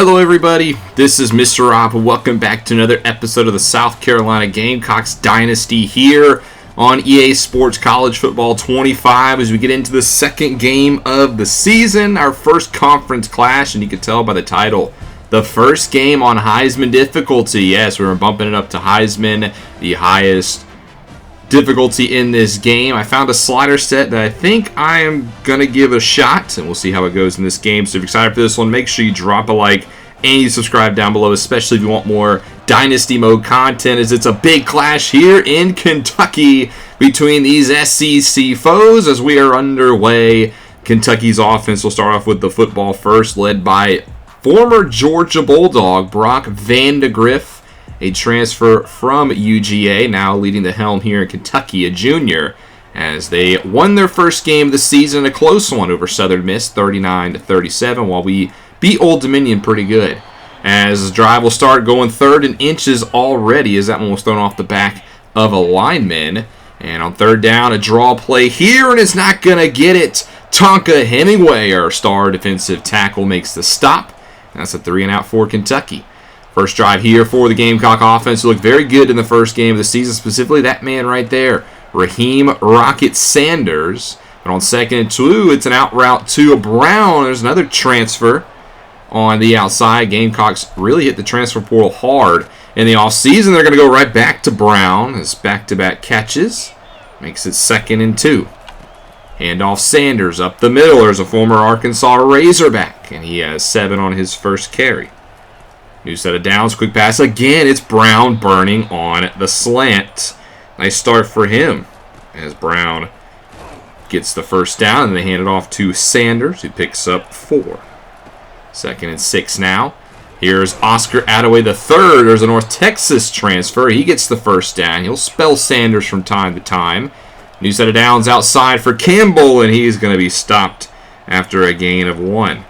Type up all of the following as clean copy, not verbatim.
Hello everybody, this is Mr. Rob. Welcome back to another episode of the South Carolina Gamecocks Dynasty here on EA Sports College Football 25 as we get into the second game of the season, our first conference clash, and you can tell by the title, the first game on Heisman Difficulty. Yes, we were bumping it up to Heisman, the highest difficulty in this game. I found a slider set that I think I am going to give a shot, and we'll see how it goes in this game. So if you're excited for this one, make sure you drop a like and you subscribe down below, especially if you want more Dynasty Mode content, as it's a big clash here in Kentucky between these SEC foes as we are underway. Kentucky's offense will start off with the football first, led by former Georgia Bulldog Brock Vandegrift, a transfer from UGA, now leading the helm here in Kentucky, a junior, as they won their first game of the season, a close one over Southern Miss, 39-37, while we beat Old Dominion pretty good. As the drive will start going 3rd and inches already, as that one was thrown off the back of a lineman. And on 3rd down, a draw play here, and it's not going to get it. Tonka Hemingway, our star defensive tackle, makes the stop. That's a 3-and-out for Kentucky. First drive here for the Gamecock offense. Looked very good in the first game of the season, specifically that man right there, Raheem Rocket Sanders. But on 2nd and 2, it's an out route to Brown. There's another transfer on the outside. Gamecocks really hit the transfer portal hard in the offseason. They're going to go right back to Brown as back-to-back catches. Makes it 2nd and 2. Handoff Sanders up the middle. There's a former Arkansas Razorback, and he has 7 on his first carry. New set of downs, quick pass again. It's Brown burning on the slant. Nice start for him as Brown gets the first down, and they hand it off to Sanders, who picks up 4. 2nd and 6 now. Here's Oscar Attaway III. There's a North Texas transfer. He gets the first down. He'll spell Sanders from time to time. New set of downs outside for Campbell, and he's going to be stopped after a gain of 1.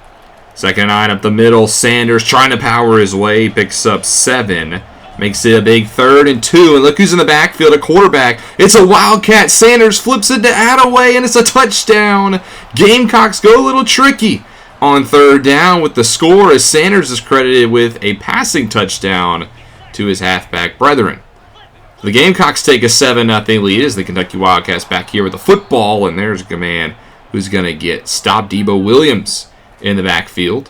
2nd and 9 up the middle. Sanders trying to power his way. Picks up 7. Makes it a big 3rd and 2. And look who's in the backfield, a quarterback. It's a Wildcat. Sanders flips it to Attaway, and it's a touchdown. Gamecocks go a little tricky on 3rd down with the score, as Sanders is credited with a passing touchdown to his halfback brethren. The Gamecocks take a 7-0 lead as the Kentucky Wildcats back here with the football, and there's a man who's going to get stopped. Debo Williams in the backfield.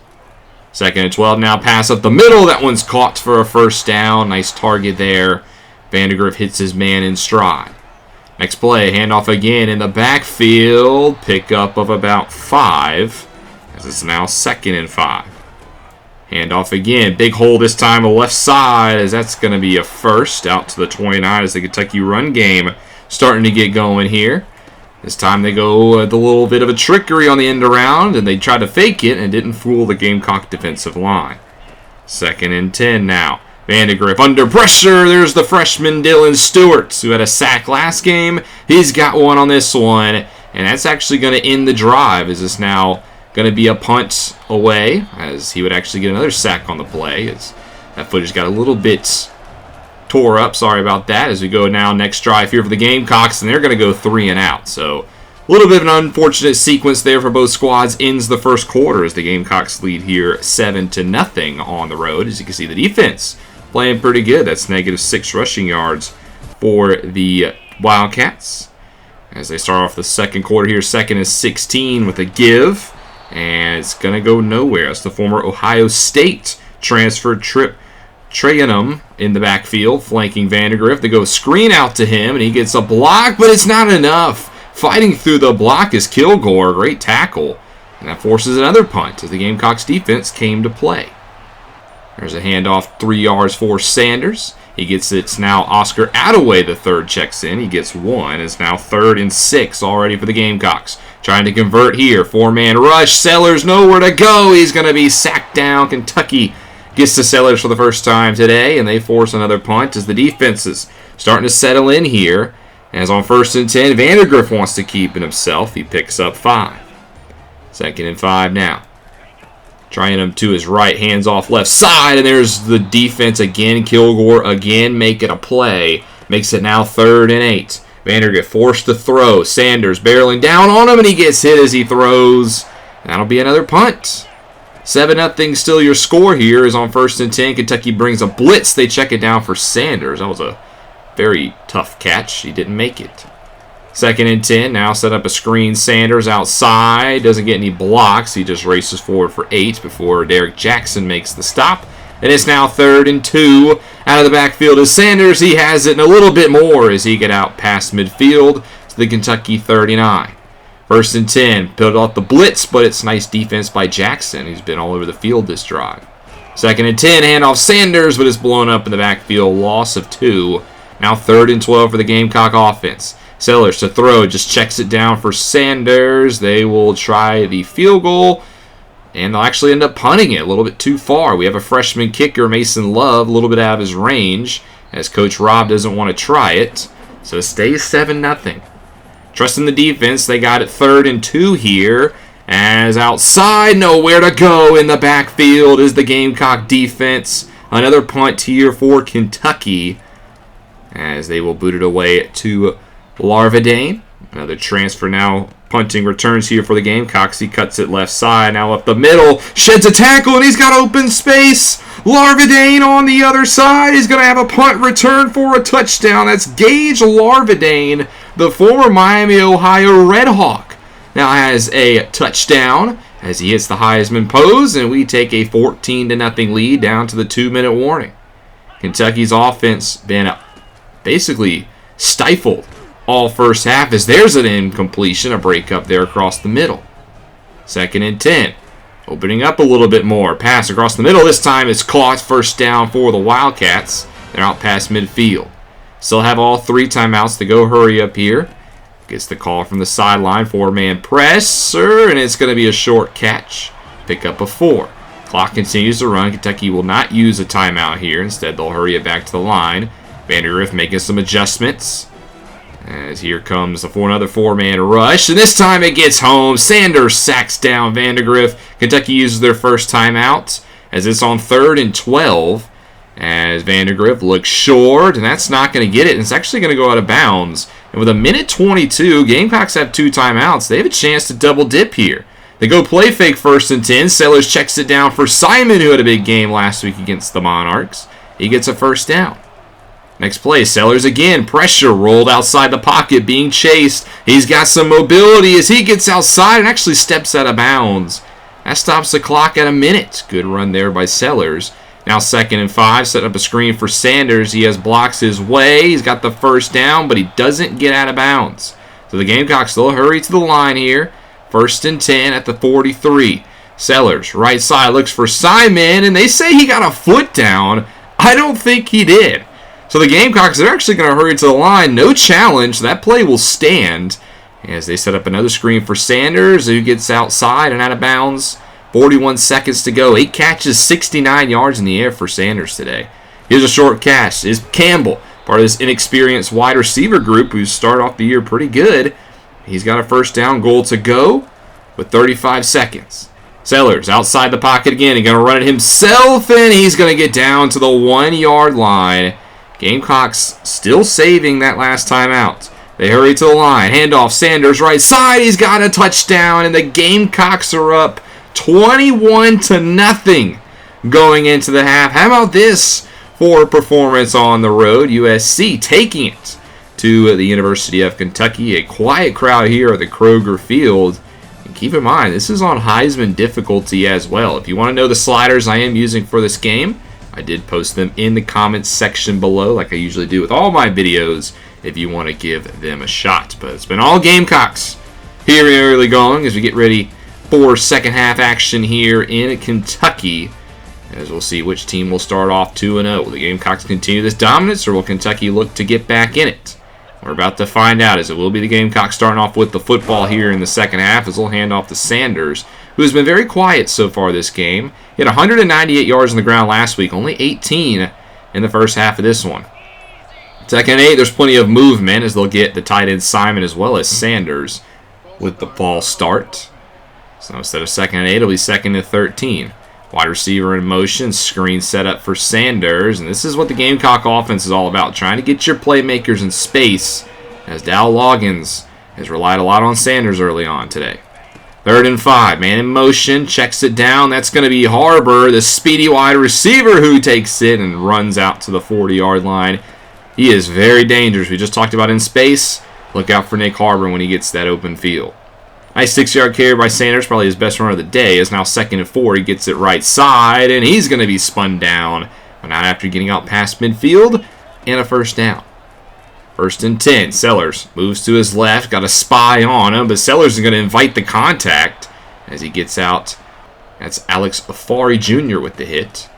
2nd and 12 now, pass up the middle. That one's caught for a first down. Nice target there. Vandegrift hits his man in stride. Next play, handoff again in the backfield. Pickup of about 5. As it's now 2nd and 5. Handoff again. Big hole this time on the left side, as that's going to be a first out to the 29 as the Kentucky run game starting to get going here. This time they go the little bit of a trickery on the end around, and they tried to fake it and didn't fool the Gamecock defensive line. 2nd and 10 now. Vandegrift under pressure. There's the freshman Dylan Stewart, who had a sack last game. He's got one on this one, and that's actually going to end the drive, as it's now going to be a punt away, as he would actually get another sack on the play, as that footage got a little bit tore up. Sorry about that. As we go now, next drive here for the Gamecocks, and they're going to go 3-and-out. So a little bit of an unfortunate sequence there for both squads. Ends the first quarter as the Gamecocks lead here 7-0 on the road. As you can see, the defense playing pretty good. That's -6 rushing yards for the Wildcats as they start off the second quarter here. 2nd and 16 with a give. And it's going to go nowhere. It's the former Ohio State transfer Trip Trayanum in the backfield, flanking Vandegrift. They go screen out to him, and he gets a block, but it's not enough. Fighting through the block is Kilgore. Great tackle. And that forces another punt as the Gamecocks defense came to play. There's a handoff 3 yards for Sanders. He gets it. It's now Oscar Attaway III checks in. He gets 1. It's now 3rd and 6 already for the Gamecocks. Trying to convert here. 4-man rush. Sellers nowhere to go. He's going to be sacked down. Kentucky gets to Sellers for the first time today, and they force another punt as the defense is starting to settle in here. As on 1st and 10, Vandegrift wants to keep it himself. He picks up 5. 2nd and 5 now. Trying him to his right, hands off left side, and there's the defense again. Kilgore again making a play. Makes it now 3rd and 8. Vandegrift forced to throw. Sanders barreling down on him, and he gets hit as he throws. That'll be another punt. 7-0 still your score here is on 1st and 10. Kentucky brings a blitz. They check it down for Sanders. That was a very tough catch. He didn't make it. 2nd and 10. Now set up a screen. Sanders outside. Doesn't get any blocks. He just races forward for 8 before Derek Jackson makes the stop. And it's now 3rd and 2. Out of the backfield is Sanders. He has it and a little bit more as he get out past midfield to the Kentucky 39. 1st and 10. Build off the blitz, but it's nice defense by Jackson. He's been all over the field this drive. 2nd and 10. Handoff Sanders, but it's blown up in the backfield. Loss of 2. Now 3rd and 12 for the Gamecock offense. Sellers to throw. Just checks it down for Sanders. They will try the field goal. And they'll actually end up punting it a little bit too far. We have a freshman kicker, Mason Love, a little bit out of his range, as Coach Rob doesn't want to try it. So it stays 7-0. Trusting the defense, they got it 3rd and 2 here. As outside, nowhere to go in the backfield is the Gamecock defense. Another punt here for Kentucky, as they will boot it away to Larvadain. Another transfer now. Punting returns here for the Gamecocks. He cuts it left side. Now up the middle. Sheds a tackle, and he's got open space. Larvadain on the other side. He's going to have a punt return for a touchdown. That's Gage Larvadain, the former Miami, Ohio Redhawk. Now has a touchdown as he hits the Heisman pose, and we take a 14-0 lead down to the 2-minute warning. Kentucky's offense been basically stifled all first half as there's an incompletion, a break up there across the middle. 2nd and 10. Opening up a little bit more. Pass across the middle. This time it's caught. 1st down for the Wildcats. They're out past midfield. Still have all 3 timeouts to go. Hurry up here. Gets the call from the sideline. 4-man presser, and it's going to be a short catch. Pick up a 4. Clock continues to run. Kentucky will not use a timeout here. Instead, they'll hurry it back to the line. Vandergriff making some adjustments. As here comes another 4-man rush, and this time it gets home. Sanders sacks down Vandergriff. Kentucky uses their first timeout as it's on 3rd and 12. As Vandergriff looks short, and that's not going to get it. And it's actually going to go out of bounds. And with 1:22, Gamecocks have 2 timeouts. They have a chance to double dip here. They go play fake 1st and 10. Sellers checks it down for Simon, who had a big game last week against the Monarchs. He gets a 1st down. Next play, Sellers again, pressure, rolled outside the pocket, being chased. He's got some mobility as he gets outside and actually steps out of bounds. That stops the clock at 1 minute. Good run there by Sellers. Now 2nd and 5, set up a screen for Sanders. He has blocks his way. He's got the 1st down, but he doesn't get out of bounds. So the Gamecocks still hurry to the line here. 1st and 10 at the 43. Sellers, right side, looks for Simon, and they say he got a foot down. I don't think he did. So the Gamecocks are actually going to hurry to the line. No challenge. That play will stand as they set up another screen for Sanders, who gets outside and out of bounds. 41 seconds to go. 8 catches, 69 yards in the air for Sanders today. Here's a short catch. Is Campbell, part of this inexperienced wide receiver group who started off the year pretty good. He's got a 1st down goal to go with 35 seconds. Sellers outside the pocket again. He's going to run it himself, and he's going to get down to the 1-yard line. Gamecocks still saving that last timeout. They hurry to the line. Handoff, Sanders right side. He's got a touchdown, and the Gamecocks are up 21-0 going into the half. How about this for a performance on the road? USC taking it to the University of Kentucky. A quiet crowd here at the Kroger Field. And keep in mind, this is on Heisman difficulty as well. If you want to know the sliders I am using for this game, I did post them in the comments section below like I usually do with all my videos if you want to give them a shot. But it's been all Gamecocks here in early going as we get ready for second half action here in Kentucky, as we'll see which team will start off 2-0. Will the Gamecocks continue this dominance, or will Kentucky look to get back in it? We're about to find out, as it will be the Gamecocks starting off with the football here in the second half, as they'll hand off to Sanders, who has been very quiet so far this game. He had 198 yards on the ground last week, only 18 in the first half of this one. Second and 8, there's plenty of movement as they'll get the tight end Simon as well as Sanders with the false start. So instead of 2nd and 8, it'll be 2nd and 13. Wide receiver in motion, screen set up for Sanders. And this is what the Gamecock offense is all about, trying to get your playmakers in space, as Dow Loggins has relied a lot on Sanders early on today. 3rd and 5. Man in motion. Checks it down. That's going to be Harbor, the speedy wide receiver, who takes it and runs out to the 40-yard line. He is very dangerous. We just talked about in space. Look out for Nick Harbor when he gets that open field. Nice 6-yard carry by Sanders. Probably his best run of the day. Is now 2nd and 4. He gets it right side, and he's going to be spun down. But not after getting out past midfield and a 1st down. 1st and 10. Sellers moves to his left. Got a spy on him, but Sellers is going to invite the contact as he gets out. That's Alex Afari Jr. with the hit.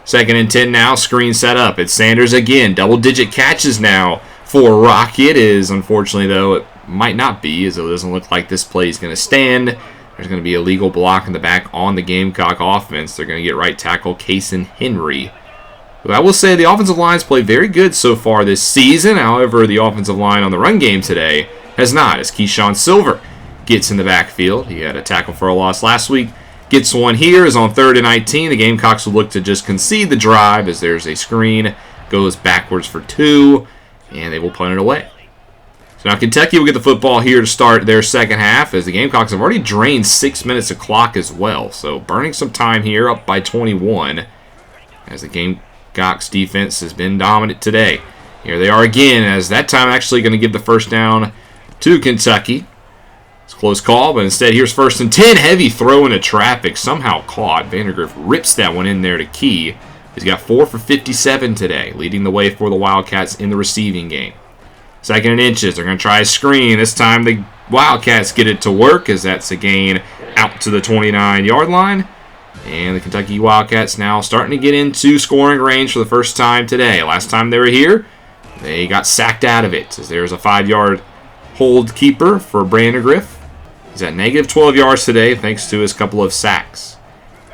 2nd and 10 now. Screen set up. It's Sanders again. Double-digit catches now for Rock. It is, unfortunately, though, it might not be, as it doesn't look like this play is going to stand. There's going to be a legal block in the back on the Gamecock offense. They're going to get right tackle Kason Henry. I will say the offensive line's played very good so far this season. However, the offensive line on the run game today has not, as Keyshawn Silver gets in the backfield. He had a tackle for a loss last week. Gets one here, is on 3rd and 19. The Gamecocks will look to just concede the drive as there's a screen. Goes backwards for 2, and they will punt it away. So now Kentucky will get the football here to start their second half, as the Gamecocks have already drained 6 minutes of clock as well. So burning some time here, up by 21, as the Gamecocks defense has been dominant today. Here they are again, as that time actually going to give the 1st down to Kentucky. It's a close call, but instead here's 1st and 10. Heavy throw into traffic, somehow caught. Vandegrift rips that one in there to Key. He's got 4 for 57 today, leading the way for the Wildcats in the receiving game. 2nd and inches. They're going to try a screen. This time the Wildcats get it to work, as that's a gain out to the 29-yard line. And the Kentucky Wildcats now starting to get into scoring range for the first time today. Last time they were here, they got sacked out of it, as there's a 5-yard hold keeper for Vandegrift. He's at negative 12 yards today thanks to his couple of sacks.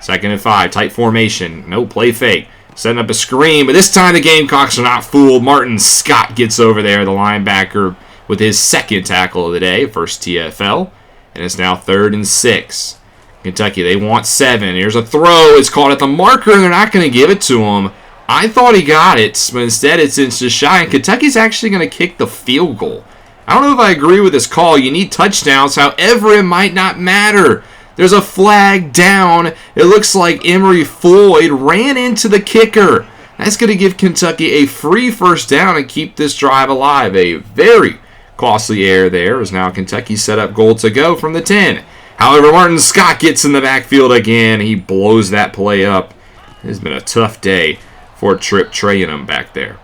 2nd and 5, tight formation, no play fake. Setting up a screen, but this time the Gamecocks are not fooled. Martin Scott gets over there, the linebacker, with his 2nd tackle of the day, 1st TFL. And it's now 3rd and 6. Kentucky, they want 7. Here's a throw. It's caught at the marker, and they're not going to give it to him. I thought he got it, but instead it's just shy. And Kentucky's actually going to kick the field goal. I don't know if I agree with this call. You need touchdowns. However, it might not matter. There's a flag down. It looks like Emory Floyd ran into the kicker. That's going to give Kentucky a free 1st down and keep this drive alive. A very costly error there, as now Kentucky set up goal to go from the 10. However, Martin Scott gets in the backfield again. He blows that play up. It has been a tough day for Trip Trayanum back there.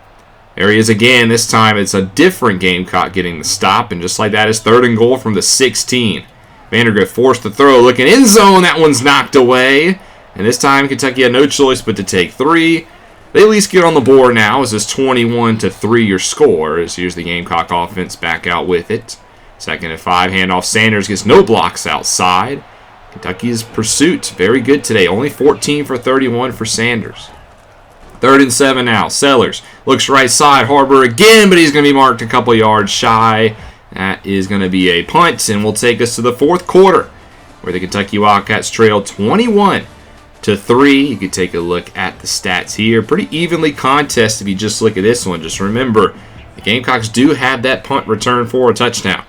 There he is again. This time it's a different Gamecock getting the stop, and just like that is 3rd and goal from the 16. Vandegrift forced to throw, looking end zone. That one's knocked away. And this time Kentucky had no choice but to take 3. They at least get on the board now, as this 21-3 your score. As here's the Gamecock offense back out with it. 2nd and 5, handoff. Sanders gets no blocks outside. Kentucky's pursuit very good today. Only 14 for 31 for Sanders. 3rd and 7 now. Sellers looks right side. Harbor again, but he's going to be marked a couple yards shy. That is going to be a punt, and will take us to the 4th quarter, where the Kentucky Wildcats trail 21-3. You can take a look at the stats here. Pretty evenly contest if you just look at this one. Just remember, the Gamecocks do have that punt return for a touchdown.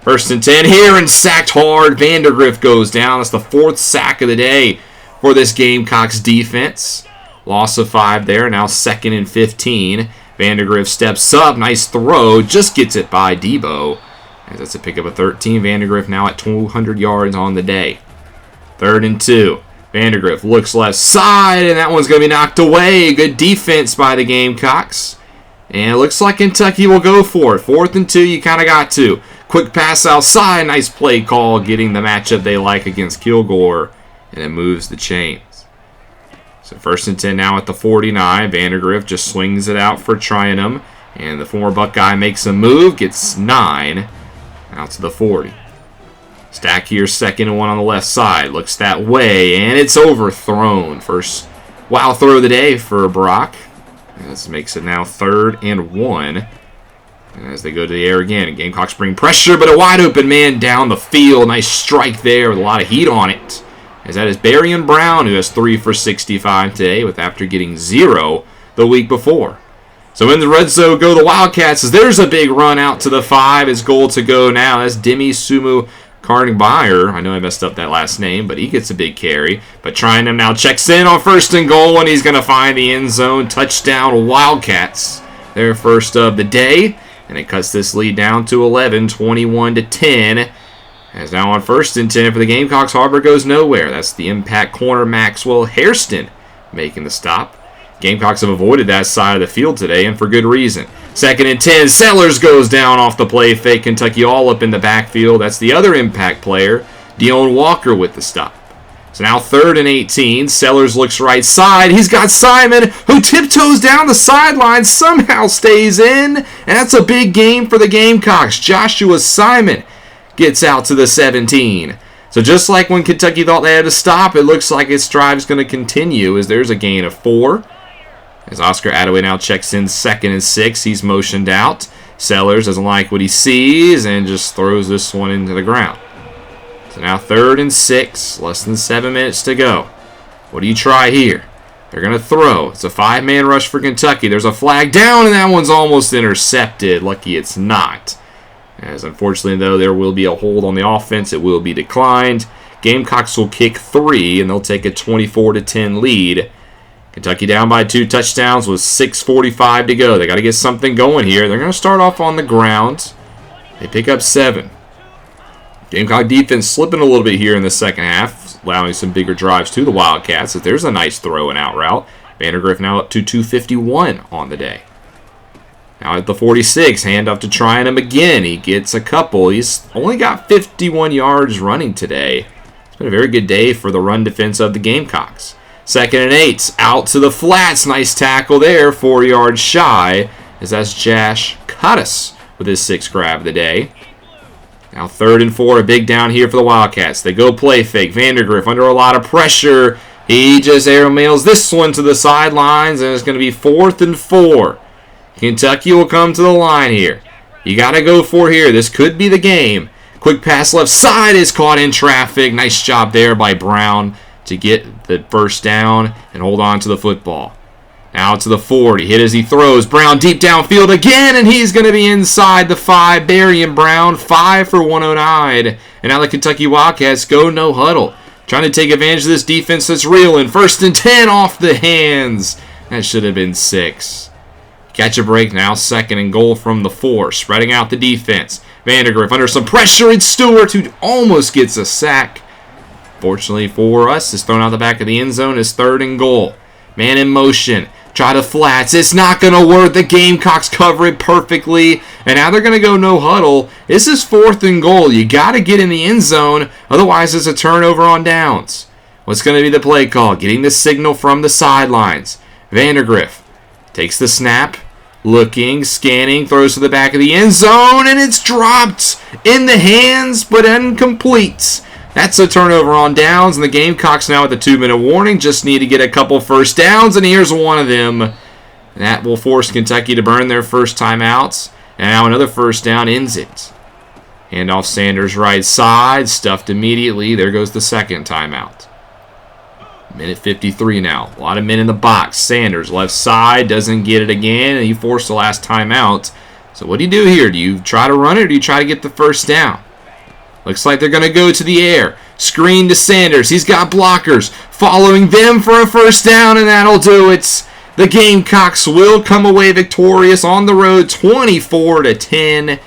1st and 10 here, and sacked hard. Vandegrift goes down. That's the 4th sack of the day for this Gamecocks defense. Loss of 5 there, now 2nd and 15. Vandegrift steps up, nice throw, just gets it by Debo. As that's a pickup of 13. Vandegrift now at 200 yards on the day. 3rd and 2. Vandegrift looks left side, and that one's going to be knocked away. Good defense by the Gamecocks. And it looks like Kentucky will go for it. 4th and 2, you kind of got to. Quick pass outside, nice play call, getting the matchup they like against Kilgore, and it moves the chains. So 1st and 10 now at the 49. Vandegrift just swings it out for Trayanum, and the former Buckeye makes a move, gets 9 out to the 40. Stack here, 2nd and 1 on the left side. Looks that way, and it's overthrown. First wild throw of the day for Brock. This makes it now 3rd and 1. As they go to the air again, Gamecocks bring pressure, but a wide open man down the field. Nice strike there with a lot of heat on it. As that is Berrien Brown, who has 3 for 65 today, with after getting 0 the week before. So in the red zone go the Wildcats, as there's a big run out to the 5. It's goal to go now. That's Demi Sumu Carnemeyer, I know I messed up that last name, but he gets a big carry. But Trinan now checks in on 1st and goal, and he's going to find the end zone. Touchdown Wildcats, their first of the day. And it cuts this lead down to 11, 21-10. As now on 1st and 10 for the Gamecocks, Harbor goes nowhere. That's the impact corner Maxwell Hairston making the stop. Gamecocks have avoided that side of the field today, and for good reason. 2nd and 10, Sellers goes down off the play fake. Kentucky all up in the backfield. That's the other impact player, Dion Walker, with the stop. So now 3rd and 18, Sellers looks right side. He's got Simon, who tiptoes down the sideline, somehow stays in, and that's a big game for the Gamecocks. Joshua Simon gets out to the 17. So just like when Kentucky thought they had to stop, it looks like its drive's going to continue as there's a gain of 4. As Oscar Attaway now checks in 2nd and 6, he's motioned out. Sellers doesn't like what he sees and just throws this one into the ground. So now 3rd and 6, less than 7 minutes to go. What do you try here? They're going to throw. It's a 5-man rush for Kentucky. There's a flag down, and that one's almost intercepted. Lucky it's not. As unfortunately, though, there will be a hold on the offense. It will be declined. Gamecocks will kick 3, and they'll take a 24-10 lead. Kentucky down by 2 touchdowns with 6:45 to go. They got to get something going here. They're going to start off on the ground. They pick up 7. Gamecock defense slipping a little bit here in the second half, allowing some bigger drives to the Wildcats. If there's a nice throw and out route, Vandergriff now up to 251 on the day. Now at the 46, handoff to Trinan again. He gets a couple. He's only got 51 yards running today. It's been a very good day for the run defense of the Gamecocks. 2nd and 8, out to the flats. Nice tackle there, 4 yards shy, as that's Josh Cuttis with his 6th grab of the day. Now 3rd and 4, a big down here for the Wildcats. They go play fake. Vandergriff under a lot of pressure. He just aeromails this one to the sidelines, and it's going to be 4th and 4. Kentucky will come to the line here. You got to go for here. This could be the game. Quick pass left side is caught in traffic. Nice job there by Brown to get the first down and hold on to the football. Now to the 40. Hit as he throws. Brown deep downfield again, and he's going to be inside the 5. Barry and Brown, 5 for 109. And now the Kentucky Wildcats go no huddle, trying to take advantage of this defense that's reeling. 1st and 10 off the hands. That should have been 6. Catch a break now. 2nd and goal from the 4. Spreading out the defense. Vandergriff under some pressure. It's Stewart who almost gets a sack. Fortunately for us, is thrown out the back of the end zone. Is 3rd and goal. Man in motion. Try to flats. It's not going to work. The Gamecocks cover it perfectly. And now they're going to go no huddle. This is 4th and goal. You got to get in the end zone. Otherwise, it's a turnover on downs. What's going to be the play call? Getting the signal from the sidelines. Vandergriff takes the snap. Looking, scanning, throws to the back of the end zone. And it's dropped in the hands, but incomplete. That's a turnover on downs, and the Gamecocks now with the 2-minute warning just need to get a couple first downs, and here's one of them. And that will force Kentucky to burn their first timeouts. And now another first down ends it. Handoff Sanders right side, stuffed immediately. There goes the 2nd timeout. Minute 53 now. A lot of men in the box. Sanders left side, doesn't get it again, and he forced the last timeout. So what do you do here? Do you try to run it, or do you try to get the first down? Looks like they're going to go to the air. Screen to Sanders. He's got blockers following them for a first down, and that'll do it. The Gamecocks will come away victorious on the road, 24-10.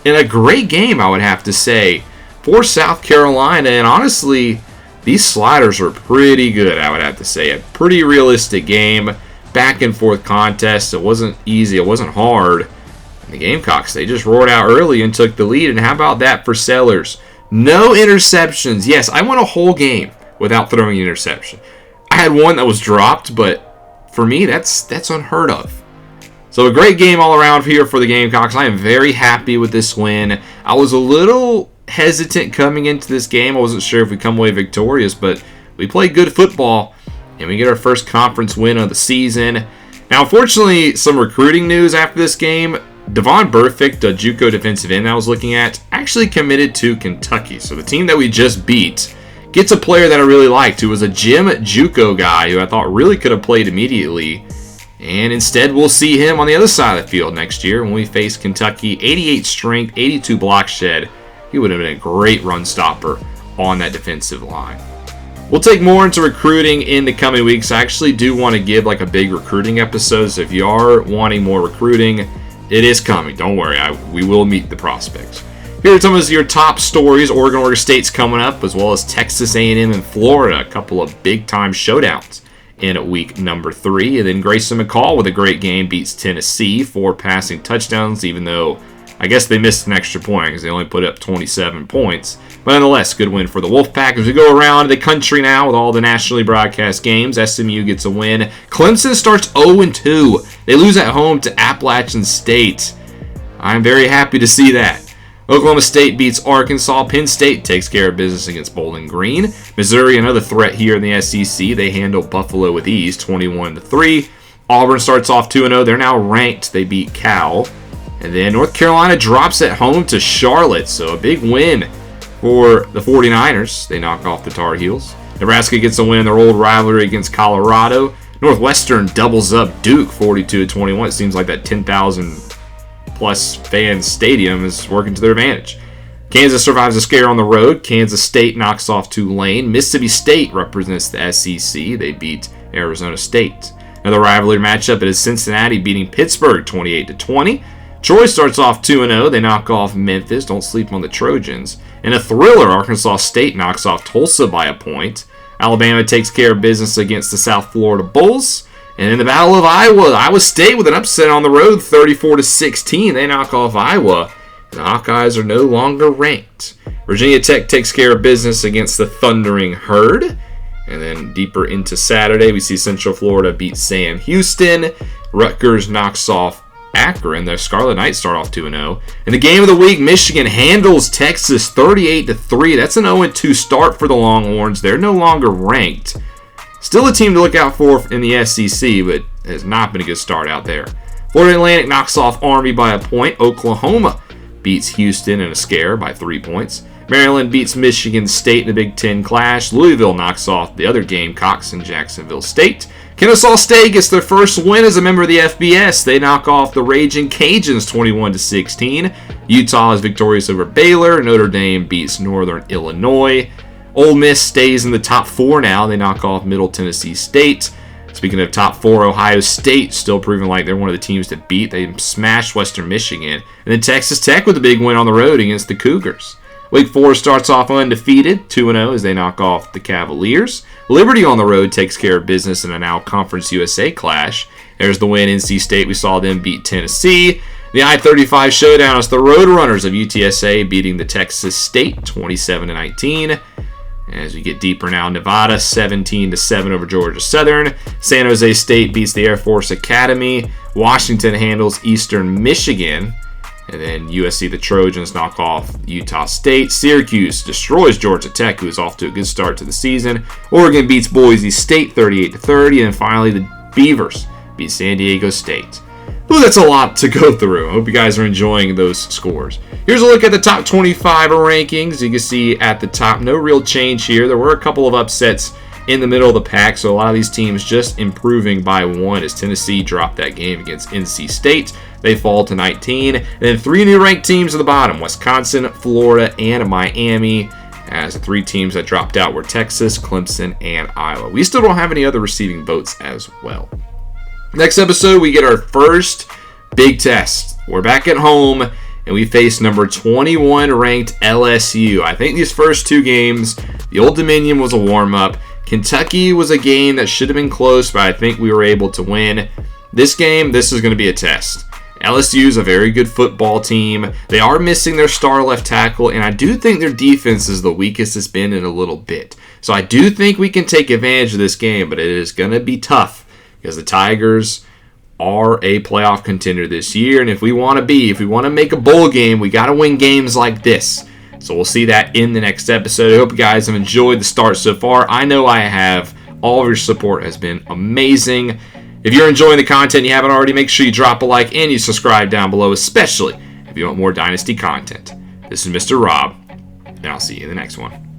In a great game, I would have to say, for South Carolina. And honestly, these sliders were pretty good, I would have to say. A pretty realistic game. Back and forth contest. It wasn't easy. It wasn't hard. And the Gamecocks, they just roared out early and took the lead. And how about that for Sellers? No interceptions. Yes, I won a whole game without throwing an interception. I had one that was dropped, but for me, that's unheard of. So a great game all around here for the Gamecocks. I am very happy with this win. I was a little hesitant coming into this game. I wasn't sure if we'd come away victorious, but we played good football, and we get our first conference win of the season. Now, unfortunately, some recruiting news after this game. Devon Burfict, the JUCO defensive end I was looking at, actually committed to Kentucky. So the team that we just beat gets a player that I really liked, who was a gym JUCO guy who I thought really could have played immediately. And instead, we'll see him on the other side of the field next year when we face Kentucky. 88 strength, 82 block shed. He would have been a great run stopper on that defensive line. We'll take more into recruiting in the coming weeks. I actually do want to give like a big recruiting episode, so if you are wanting more recruiting, it is coming. Don't worry, we will meet the prospects. Here are some of your top stories. Oregon State's coming up, as well as Texas A&M and Florida. A couple of big-time showdowns in week number 3. And then Grayson McCall with a great game beats Tennessee, 4 passing touchdowns, even though I guess they missed an extra point because they only put up 27 points. But nonetheless, good win for the Wolfpack. As we go around the country now with all the nationally broadcast games, SMU gets a win. Clemson starts 0-2. They lose at home to Appalachian State. I'm very happy to see that. Oklahoma State beats Arkansas. Penn State takes care of business against Bowling Green. Missouri, another threat here in the SEC. They handle Buffalo with ease, 21-3. Auburn starts off 2-0. They're now ranked. They beat Cal. And then North Carolina drops at home to Charlotte. So a big win for the 49ers. They knock off the Tar Heels. Nebraska gets a win in their old rivalry against Colorado. Northwestern doubles up Duke 42-21. It seems like that 10,000 plus fan stadium is working to their advantage. Kansas survives a scare on the road. Kansas State knocks off Tulane. Mississippi State represents the SEC. They beat Arizona State. Another rivalry matchup is Cincinnati beating Pittsburgh 28-20. Troy starts off 2-0. They knock off Memphis. Don't sleep on the Trojans. In a thriller, Arkansas State knocks off Tulsa by a point. Alabama takes care of business against the South Florida Bulls. And in the Battle of Iowa State with an upset on the road, 34-16. They knock off Iowa. The Hawkeyes are no longer ranked. Virginia Tech takes care of business against the Thundering Herd. And then deeper into Saturday, we see Central Florida beat Sam Houston. Rutgers knocks off Akron. The Scarlet Knights start off 2-0. In the game of the week, Michigan handles Texas 38-3. That's an 0-2 start for the Longhorns. They're no longer ranked. Still a team to look out for in the SEC, but has not been a good start out there. Florida Atlantic knocks off Army by a point. Oklahoma beats Houston in a scare by 3 points. Maryland beats Michigan State in the Big Ten clash. Louisville knocks off the other Gamecocks in Jacksonville State. Kennesaw State gets their first win as a member of the FBS. They knock off the Raging Cajuns 21-16. Utah is victorious over Baylor. Notre Dame beats Northern Illinois. Ole Miss stays in the top 4 now. They knock off Middle Tennessee State. Speaking of top 4, Ohio State still proving like they're one of the teams to beat. They smashed Western Michigan. And then Texas Tech with a big win on the road against the Cougars. Wake Forest starts off undefeated, 2-0 as they knock off the Cavaliers. Liberty on the road takes care of business in a now Conference USA clash. There's the win. NC State, we saw them beat Tennessee. The I-35 showdown is the Roadrunners of UTSA beating the Texas State 27-19. As we get deeper now, Nevada 17-7 over Georgia Southern. San Jose State beats the Air Force Academy. Washington handles Eastern Michigan. And then USC, the Trojans, knock off Utah State. Syracuse destroys Georgia Tech, who is off to a good start to the season. Oregon beats Boise State 38-30. And finally, the Beavers beat San Diego State. Ooh, that's a lot to go through. I hope you guys are enjoying those scores. Here's a look at the top 25 rankings. You can see at the top, no real change here. There were a couple of upsets in the middle of the pack, so a lot of these teams just improving by 1 as Tennessee dropped that game against NC State. They fall to 19. And then 3 new ranked teams at the bottom, Wisconsin, Florida, and Miami. As the 3 teams that dropped out were Texas, Clemson, and Iowa. We still don't have any other receiving votes as well. Next episode, we get our first big test. We're back at home, and we face number 21 ranked LSU. I think these first 2 games, the Old Dominion was a warm-up. Kentucky was a game that should have been close, but I think we were able to win. This game, this is going to be a test. LSU is a very good football team. They are missing their star left tackle, and I do think their defense is the weakest it's been in a little bit. So I do think we can take advantage of this game, but it is going to be tough because the Tigers are a playoff contender this year, and if we want to make a bowl game, we got to win games like this. So we'll see that in the next episode. I hope you guys have enjoyed the start so far. I know I have. All of your support has been amazing. If you're enjoying the content and you haven't already, make sure you drop a like and you subscribe down below, especially if you want more Dynasty content. This is Mr. Rob, and I'll see you in the next one.